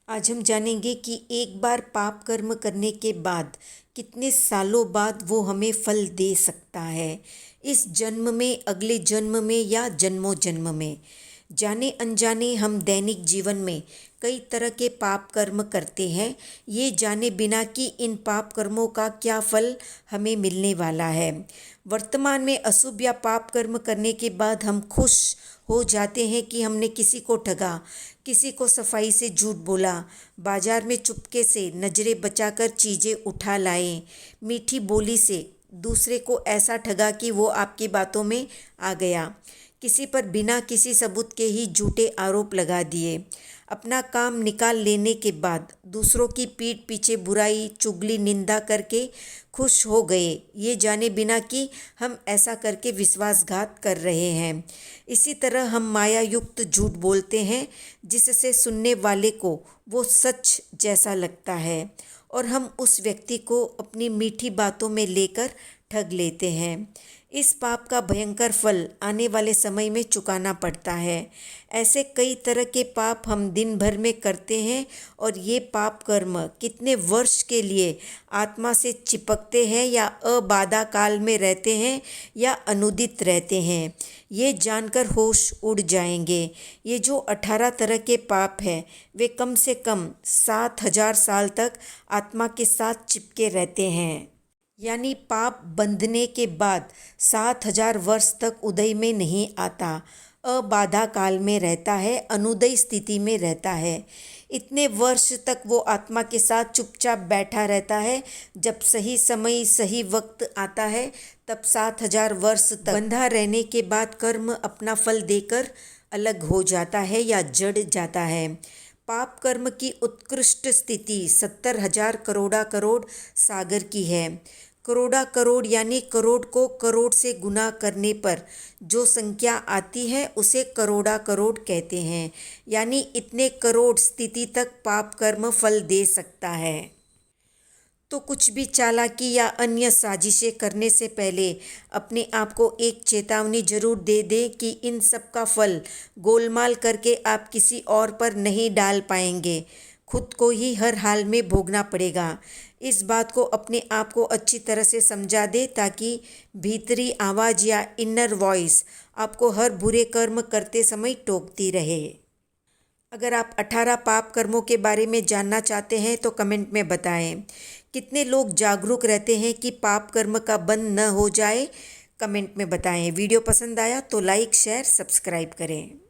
आज हम जानेंगे कि एक बार पाप कर्म करने के बाद कितने सालों बाद वो हमें फल दे सकता है। इस जन्म में, अगले जन्म में या जन्मों जन्म में। जाने अनजाने हम दैनिक जीवन में कई तरह के पाप कर्म करते हैं, ये जाने बिना कि इन पाप कर्मों का क्या फल हमें मिलने वाला है। वर्तमान में अशुभ या पाप कर्म करने के बाद हम खुश हो जाते हैं कि हमने किसी को ठगा, किसी को सफाई से झूठ बोला, बाजार में चुपके से नजरें बचाकर चीज़ें उठा लाए, मीठी बोली से दूसरे को ऐसा ठगा कि वो आपकी बातों में आ गया, किसी पर बिना किसी सबूत के ही झूठे आरोप लगा दिए, अपना काम निकाल लेने के बाद दूसरों की पीठ पीछे बुराई, चुगली, निंदा करके खुश हो गए, ये जाने बिना कि हम ऐसा करके विश्वासघात कर रहे हैं। इसी तरह हम माया युक्त झूठ बोलते हैं जिससे सुनने वाले को वो सच जैसा लगता है और हम उस व्यक्ति को अपनी मीठी बातों में लेकर ठग लेते हैं। इस पाप का भयंकर फल आने वाले समय में चुकाना पड़ता है। ऐसे कई तरह के पाप हम दिन भर में करते हैं और ये पाप कर्म कितने वर्ष के लिए आत्मा से चिपकते हैं या अबाधा काल में रहते हैं या अनुदित रहते हैं, ये जानकर होश उड़ जाएंगे। ये जो 18 तरह के पाप हैं वे कम से कम 7,000 साल तक आत्मा के साथ चिपके रहते हैं। यानी पाप बंधने के बाद 7,000 वर्ष तक उदय में नहीं आता, अबाधा काल में रहता है, अनुदय स्थिति में रहता है। इतने वर्ष तक वो आत्मा के साथ चुपचाप बैठा रहता है। जब सही समय, सही वक्त आता है तब 7,000 वर्ष तक बंधा रहने के बाद कर्म अपना फल देकर अलग हो जाता है या जड़ जाता है। पाप कर्म की उत्कृष्ट स्थिति 70,000 करोड़ा करोड़ सागर की है। करोड़ा करोड़ यानी करोड़ को करोड़ से गुना करने पर जो संख्या आती है उसे करोड़ा करोड़ कहते हैं। यानी इतने करोड़ स्थिति तक पाप कर्म फल दे सकता है। तो कुछ भी चालाकी या अन्य साजिशें करने से पहले अपने आप को एक चेतावनी जरूर दे दें कि इन सब का फल गोलमाल करके आप किसी और पर नहीं डाल पाएंगे, खुद को ही हर हाल में भोगना पड़ेगा। इस बात को अपने आप को अच्छी तरह से समझा दे ताकि भीतरी आवाज़ या इनर वॉइस आपको हर बुरे कर्म करते समय टोकती रहे। अगर आप 18 पाप कर्मों के बारे में जानना चाहते हैं तो कमेंट में बताएं। कितने लोग जागरूक रहते हैं कि पाप कर्म का बंद न हो जाए, कमेंट में बताएं। वीडियो पसंद आया तो लाइक, शेयर, सब्सक्राइब करें।